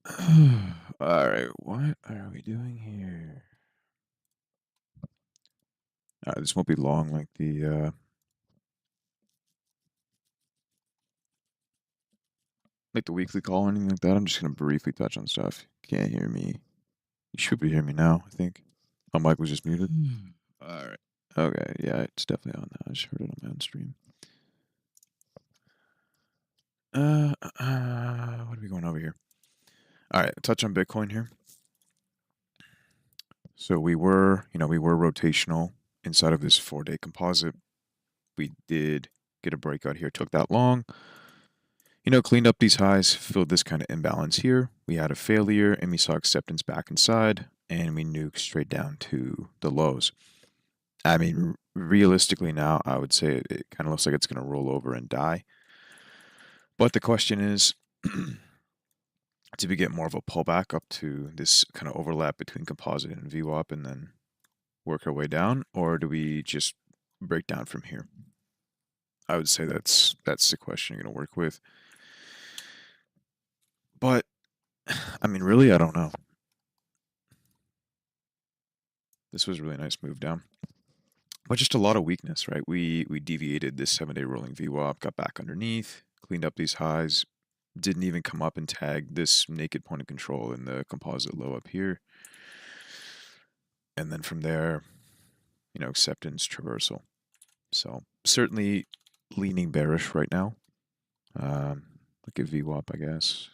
All right, what are we doing here? This won't be long like the weekly call or anything like that. I'm just gonna briefly touch on stuff. Can't hear me. You should be hearing me now, I think. My mic was just muted. All right. Okay, yeah, it's definitely on now. I just heard it on my own stream. What are we going over here? All right, touch on Bitcoin here. So we were rotational inside of this 4-day composite. We did get a breakout here. Took that long. Cleaned up these highs, filled this kind of imbalance here. We had a failure and we saw acceptance back inside and we nuked straight down to the lows. I mean, realistically now, I would say it kind of looks like it's going to roll over and die. But the question is, do we get more of a pullback up to this kind of overlap between composite and VWAP and then work our way down, or do we just break down from here? I would say that's the question you're going to work with. But I mean, really, I don't know. This was a really nice move down, but just a lot of weakness, right? We deviated this 7-day rolling VWAP, got back underneath, cleaned up these highs, didn't even come up and tag this naked point of control in the composite low up here. And then from there, acceptance, traversal. So certainly leaning bearish right now. Look at VWAP, I guess.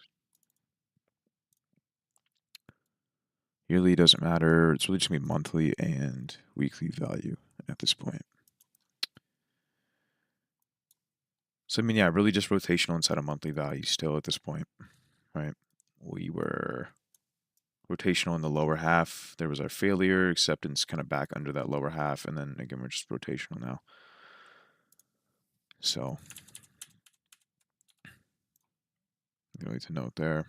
Yearly doesn't matter. It's really just going to be monthly and weekly value at this point. So, I mean, yeah, really just rotational inside a monthly value still at this point, right? We were rotational in the lower half. There was our failure, acceptance kind of back under that lower half, and then again, we're just rotational now. So, really to note there.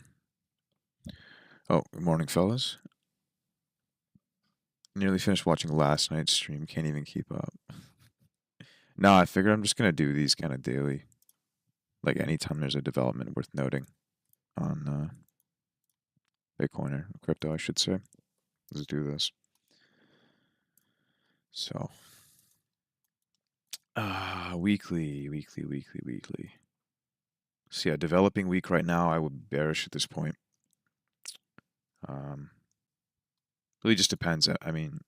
Oh, good morning, fellas. Nearly finished watching last night's stream. Can't even keep up. No, I figured I'm just going to do these kind of daily. Like anytime there's a development worth noting on Bitcoin or crypto, I should say. Let's do this. So, weekly. So yeah, developing week right now, I would bearish at this point. Really just depends. I mean,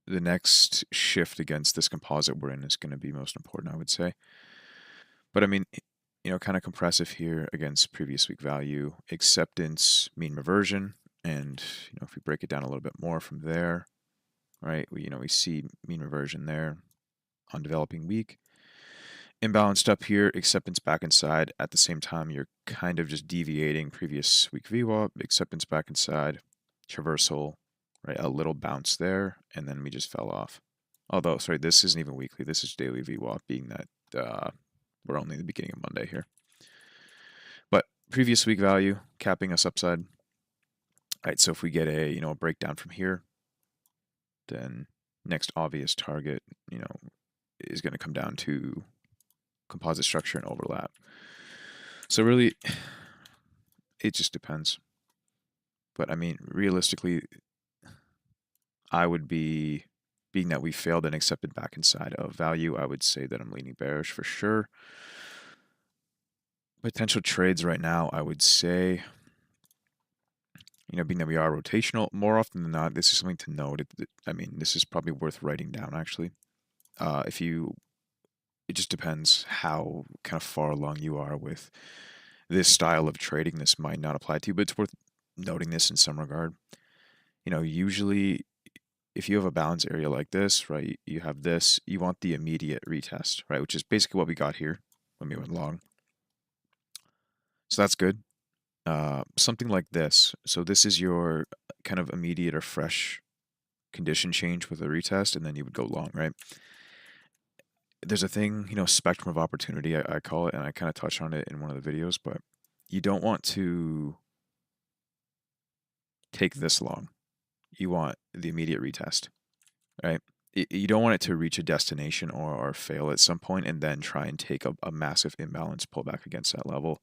the next shift against this composite we're in is going to be most important, I would say. But I mean, kind of compressive here against previous week value, acceptance, mean reversion, and if we break it down a little bit more from there, right? We see mean reversion there on developing week. Imbalanced up here, acceptance back inside. At the same time, you're kind of just deviating previous week VWAP, acceptance back inside, traversal, right? A little bounce there, and then we just fell off. Although, sorry, this isn't even weekly. This is daily VWAP, being that we're only in the beginning of Monday here. But previous week value, capping us upside. All right, so if we get a breakdown from here, then next obvious target, is going to come down to composite structure and overlap. So really, it just depends. But I mean, realistically, I would be, being that we failed and accepted back inside of value, I would say that I'm leaning bearish for sure. Potential trades right now, I would say, being that we are rotational, more often than not, this is something to note. I mean, this is probably worth writing down, actually. It just depends how kind of far along you are with this style of trading. This might not apply to you, but it's worth noting this in some regard. Usually if you have a balance area like this, right, you have this, you want the immediate retest, right, which is basically what we got here when we went long. So that's good. Something like this. So this is your kind of immediate or fresh condition change with a retest, and then you would go long, right? There's a thing, spectrum of opportunity, I call it, and I kind of touched on it in one of the videos, but you don't want to take this long. You want the immediate retest, right? You don't want it to reach a destination or fail at some point and then try and take a massive imbalance pullback against that level.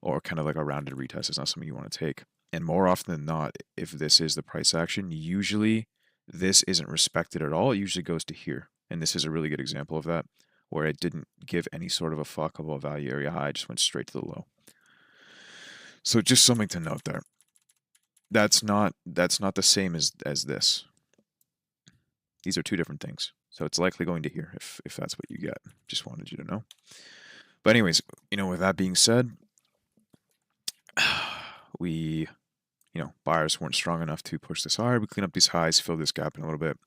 or kind of like a rounded retest is not something you want to take. And more often than not, if this is the price action, usually this isn't respected at all. It usually goes to here. And this is a really good example of that, where it didn't give any sort of a fuck about value area high, it just went straight to the low. So just something to note there. That's not the same as this. These are two different things. So it's likely going to here if that's what you get. Just wanted you to know. But anyways, with that being said, we, buyers weren't strong enough to push this higher. We clean up these highs, fill this gap in a little bit.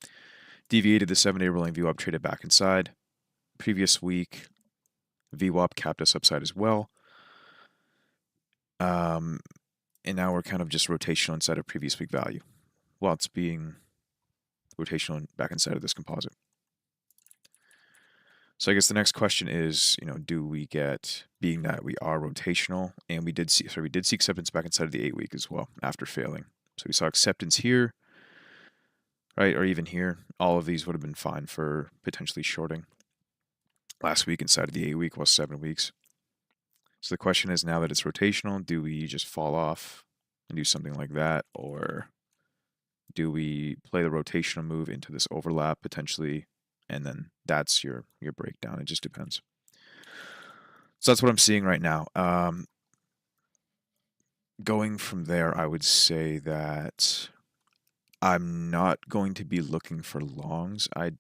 Deviated the 7-day rolling VWAP, traded back inside. Previous week, VWAP capped us upside as well. And now we're kind of just rotational inside of previous week value, while it's being rotational back inside of this composite. So I guess the next question is, do we get, being that we are rotational, and we did see acceptance back inside of the 8-week as well after failing. So we saw acceptance here, right, or even here. All of these would have been fine for potentially shorting. Last week inside of the 8-week was 7 weeks. So the question is, now that it's rotational, do we just fall off and do something like that, or do we play the rotational move into this overlap potentially, and then that's your breakdown? It just depends. So that's what I'm seeing right now. Going from there, I would say that I'm not going to be looking for longs. I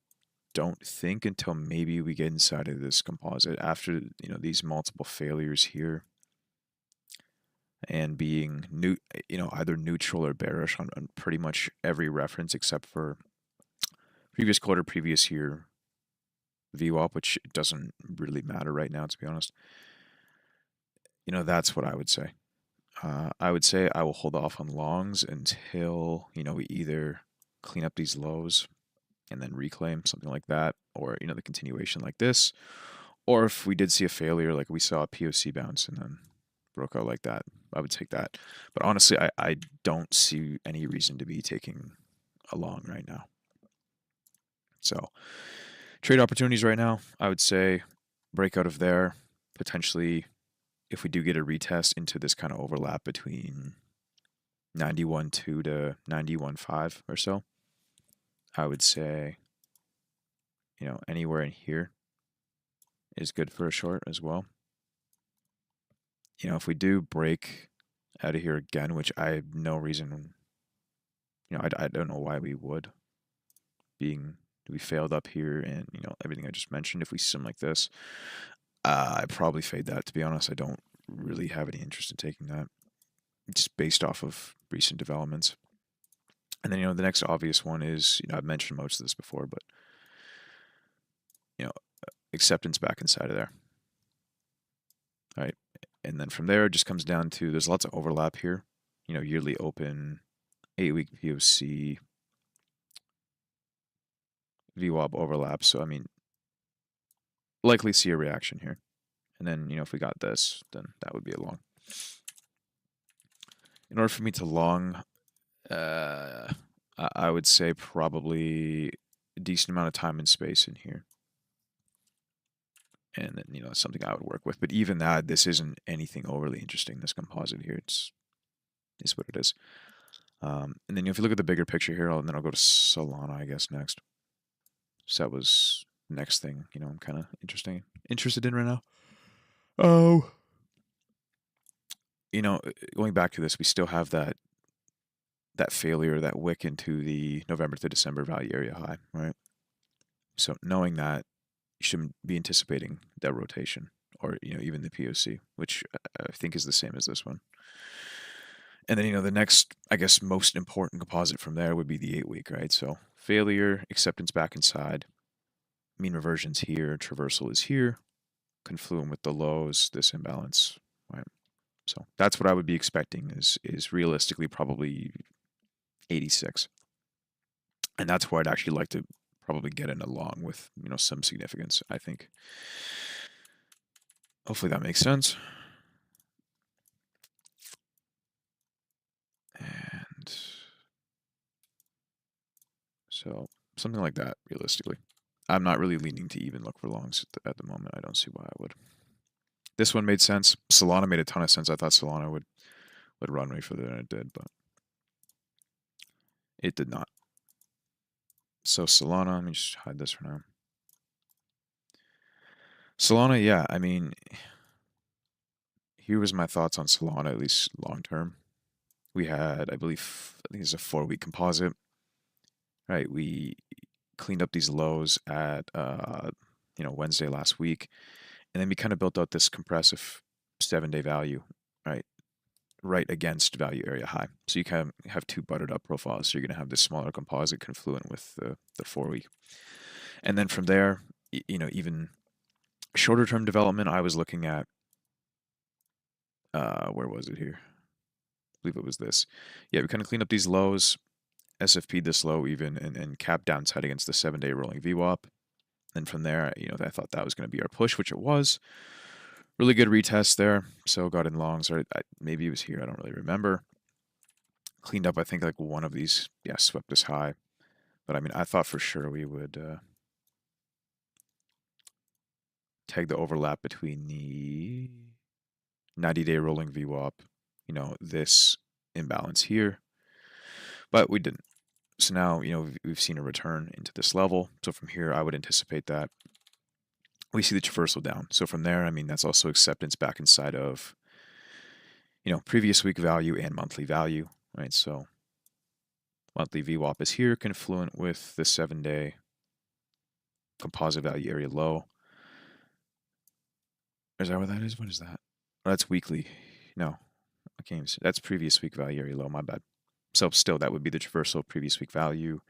don't think until maybe we get inside of this composite after these multiple failures here, and being either neutral or bearish on pretty much every reference except for previous quarter, previous year VWAP, which doesn't really matter right now, to be honest. That's what I would say. I would say I will hold off on longs until we either clean up these lows and then reclaim something like that, or the continuation like this, or if we did see a failure, like we saw a POC bounce and then broke out like that, I would take that. But honestly, I don't see any reason to be taking a long right now. So trade opportunities right now, I would say break out of there. Potentially, if we do get a retest into this kind of overlap between 91.2 to 91.5 or so, I would say, anywhere in here is good for a short as well. If we do break out of here again, which I have no reason, I don't know why we would, being we failed up here and, everything I just mentioned, if we see something like this, I'd probably fade that, to be honest. I don't really have any interest in taking that, just based off of recent developments. And then, the next obvious one is, I've mentioned most of this before, but, acceptance back inside of there. All right. And then from there, it just comes down to, there's lots of overlap here. Yearly open, 8-week POC, VWAP overlap. So, I mean, likely see a reaction here. And then, if we got this, then that would be a long. In order for me to long, I would say probably a decent amount of time and space in here. And then, something I would work with. But even that, this isn't anything overly interesting, this composite here. It's what it is. And then if you look at the bigger picture here, and then I'll go to Solana, I guess, next. So that was the next thing, I'm kind of interested in right now. Oh. Going back to this, we still have that failure, that wick into the November to December value area high, right? So knowing that, you shouldn't be anticipating that rotation, or even the POC, which I think is the same as this one. And then the next, I guess, most important composite from there would be the 8-week, right? So failure, acceptance back inside, mean reversion's here, traversal is here, confluent with the lows, this imbalance, right? So that's what I would be expecting is realistically probably 86. And that's where I'd actually like to probably get in along with, some significance, I think. Hopefully that makes sense. And so something like that, realistically. I'm not really leaning to even look for longs at the moment. I don't see why I would. This one made sense. Solana made a ton of sense. I thought Solana would run way further than it did, but it did not. So Solana, let me just hide this for now. Solana, yeah, I mean, here was my thoughts on Solana, at least long term. We had, I think it's a 4-week composite, right? We cleaned up these lows at, Wednesday last week, and then we kind of built out this compressive 7-day value, right? Right against value area high. So you kind of have two buttered up profiles. So you're going to have this smaller composite confluent with the 4-week. And then from there, even shorter term development, I was looking at, where was it here? I believe it was this. Yeah, we kind of cleaned up these lows, SFP'd this low even, and capped downside against the 7-day rolling VWAP. And from there, I thought that was going to be our push, which it was. Really good retest there. So got in longs, or maybe it was here. I don't really remember. Cleaned up, I think, like one of these. Yeah, swept this high. But I mean, I thought for sure we would tag the overlap between the 90-day rolling VWAP, this imbalance here. But we didn't. So now, we've seen a return into this level. So from here, I would anticipate that we see the traversal down. So from there, I mean, that's also acceptance back inside of, previous week value and monthly value, right? So monthly VWAP is here, confluent with the 7-day composite value area low. Is that what that is? What is that? Oh, that's weekly. No, I can't even see. That's previous week value area low. My bad. So still, that would be the traversal previous week value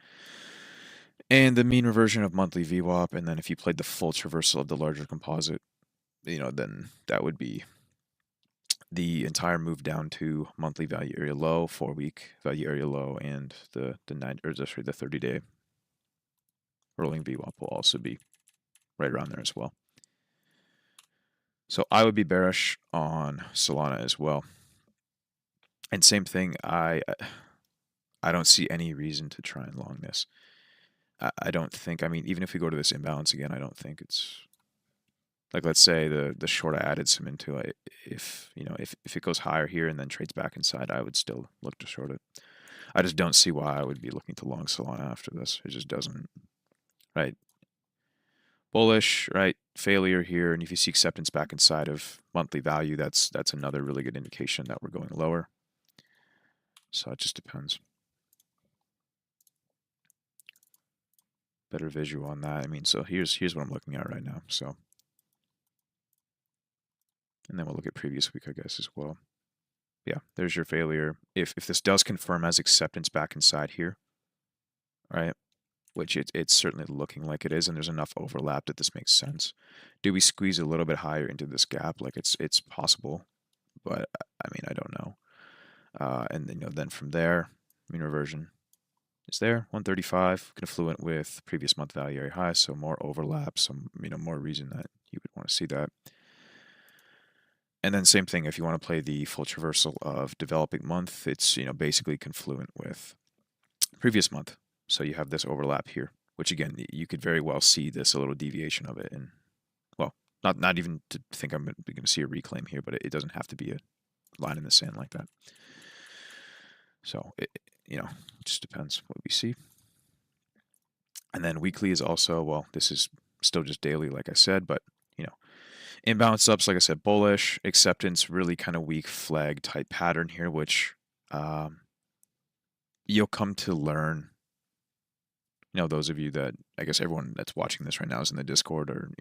and the mean reversion of monthly VWAP. And then if you played the full traversal of the larger composite, then that would be the entire move down to monthly value area low, 4-week value area low, and the 30-day rolling VWAP will also be right around there as well. So I would be bearish on Solana as well. And same thing, I don't see any reason to try and long this. I don't think, I mean, even if we go to this imbalance again, I don't think it's like, let's say the short I added some into it. If it goes higher here and then trades back inside, I would still look to short it. I just don't see why I would be looking to long Solana after this. It just doesn't, right? Bullish, right? Failure here, and if you see acceptance back inside of monthly value, that's another really good indication that we're going lower. So it just depends. Better visual on that. I mean, so here's what I'm looking at right now. So, and then we'll look at previous week, I guess, as well. Yeah, there's your failure. If this does confirm as acceptance back inside here, right? Which it's certainly looking like it is, and there's enough overlap that this makes sense. Do we squeeze a little bit higher into this gap? Like it's possible, but I mean, I don't know. And then from there, mean reversion is there, 135, confluent with previous month value area high, so more overlap, some more reason that you would want to see that. And then same thing, if you want to play the full traversal of developing month, it's basically confluent with previous month. So you have this overlap here, which again, you could very well see this a little deviation of it. And well, not even to think I'm going to see a reclaim here, but it doesn't have to be a line in the sand like that. So it just depends what we see. And then weekly is also, well, this is still just daily, like I said, but inbound subs, like I said, bullish, acceptance, really kind of weak flag type pattern here, which you'll come to learn. Those of you that, I guess everyone that's watching this right now is in the Discord, or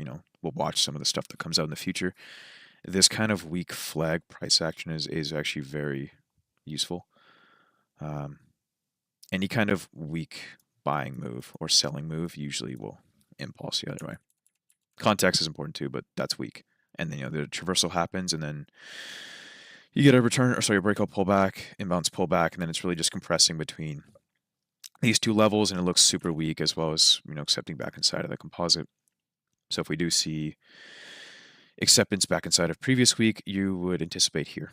will watch some of the stuff that comes out in the future. This kind of weak flag price action is actually very useful. Any kind of weak buying move or selling move usually will impulse the other way. Context is important too, but that's weak. And then the traversal happens, and then you get a breakout pullback, inbounds pullback, and then it's really just compressing between these two levels, and it looks super weak, as well as accepting back inside of the composite. So if we do see acceptance back inside of previous week, you would anticipate here,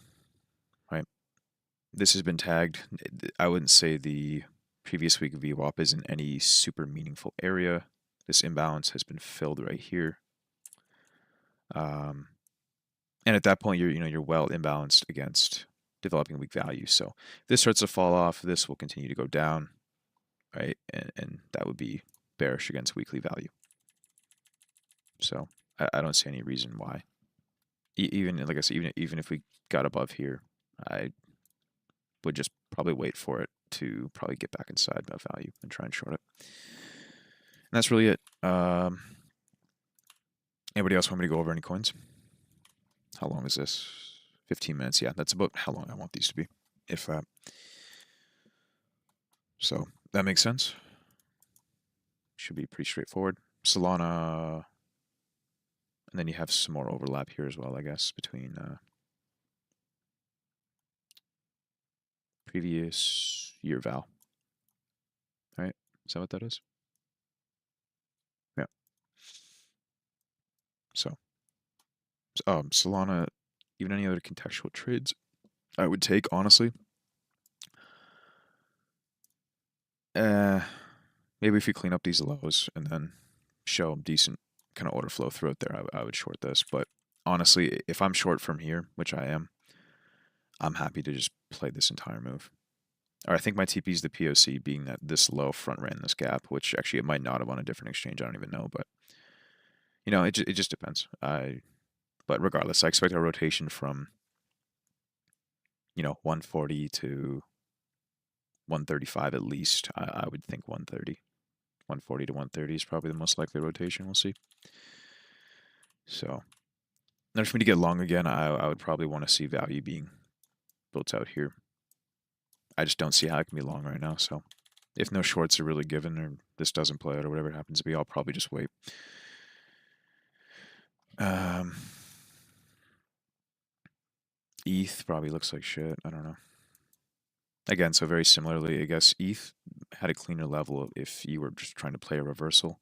right? This has been tagged. I wouldn't say the previous week VWAP is in any super meaningful area. This imbalance has been filled right here. And at that point, you're well imbalanced against developing weak value. So if this starts to fall off, this will continue to go down, right? And that would be bearish against weekly value. So I don't see any reason why. Even like I said, even if we got above here, I would just probably wait for it to probably get back inside of value and try and short it. And that's really it. Anybody else want me to go over any coins? How long is this? 15 minutes. Yeah, that's about how long I want these to be, if that. So that makes sense. Should be pretty straightforward. Solana, and then you have some more overlap here as well, I guess, between previous year val. Right? Is that what that is? Yeah. So, Solana, even any other contextual trades I would take, honestly. Maybe if you clean up these lows and then show decent kind of order flow throughout there, I would short this. But honestly, if I'm short from here, which I am, I'm happy to just play this entire move. Or I think my TP is the POC, being that this low front ran this gap, which actually it might not have on a different exchange. I don't even know, but it just depends. But regardless, I expect a rotation from 140 to 135 at least. I would think 130. 140 to 130 is probably the most likely rotation. We'll see. So, now for me to get long again, I would probably want to see value being built out here. I just don't see how it can be long right now. So, if no shorts are really given, or this doesn't play out, or whatever it happens to be, I'll probably just wait. ETH probably looks like shit. I don't know. Again, so very similarly, I guess ETH had a cleaner level if you were just trying to play a reversal.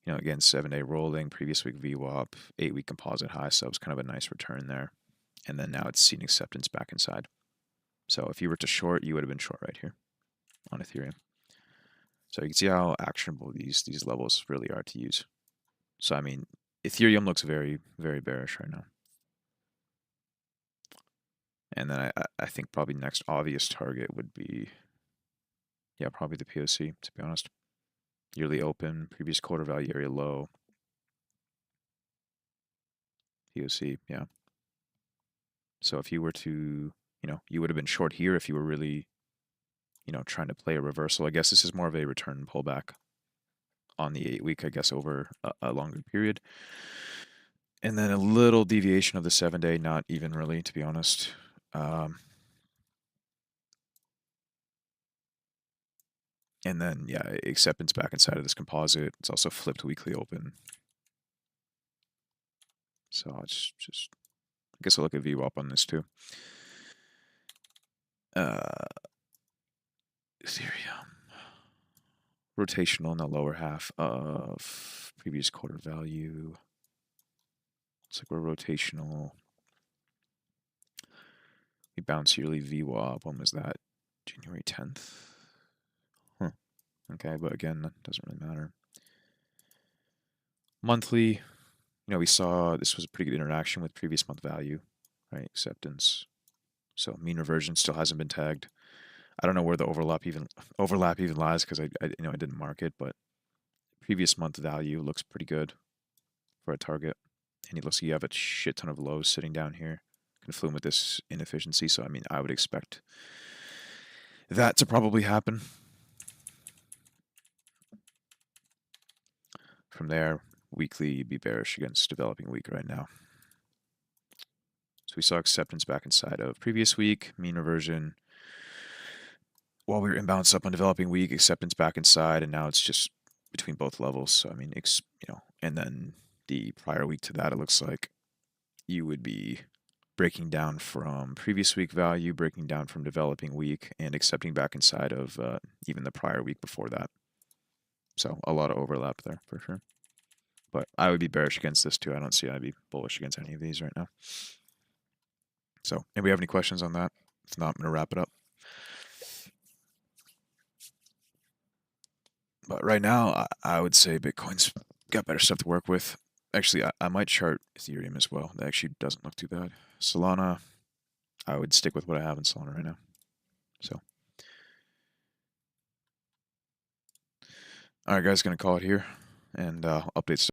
Again, 7-day rolling, previous week VWAP, 8-week composite high, so it was kind of a nice return there. And then now it's seen acceptance back inside. So if you were to short, you would have been short right here on Ethereum. So you can see how actionable these levels really are to use. So I mean, Ethereum looks very, very bearish right now. And then I think probably next obvious target would be, yeah, probably the POC, to be honest. Yearly open, previous quarter value area low. POC, yeah. So if you were to, you would have been short here if you were really, trying to play a reversal. I guess this is more of a return pullback on the 8-week, I guess, over a longer period. And then a little deviation of the 7-day, not even really, to be honest. And then, yeah, acceptance back inside of this composite. It's also flipped weekly open. So I'll just I guess I'll look at VWAP on this too. Ethereum. Rotational in the lower half of previous quarter value. Looks like we're rotational. We bounce yearly VWAP. When was that? January 10th? Huh. Okay, but again, that doesn't really matter. Monthly, we saw this was a pretty good interaction with previous month value, right? Acceptance. So mean reversion still hasn't been tagged. I don't know where the overlap even lies because I didn't mark it, but previous month value looks pretty good for a target. And it looks like you have a shit ton of lows sitting down here, confluent with this inefficiency. So I mean, I would expect that to probably happen. From there, weekly, you'd be bearish against developing week right now. So we saw acceptance back inside of previous week, mean reversion. While we were imbalanced up on developing week, acceptance back inside, and now it's just between both levels. So I mean, and then the prior week to that, it looks like you would be breaking down from previous week value, breaking down from developing week, and accepting back inside of even the prior week before that. So a lot of overlap there for sure. But I would be bearish against this too. I don't see I'd be bullish against any of these right now. So, anybody have any questions on that? If not, I'm going to wrap it up. But right now, I would say Bitcoin's got better stuff to work with. Actually, I might chart Ethereum as well. That actually doesn't look too bad. Solana, I would stick with what I have in Solana right now. So, all right, guys, gonna call it here and updates.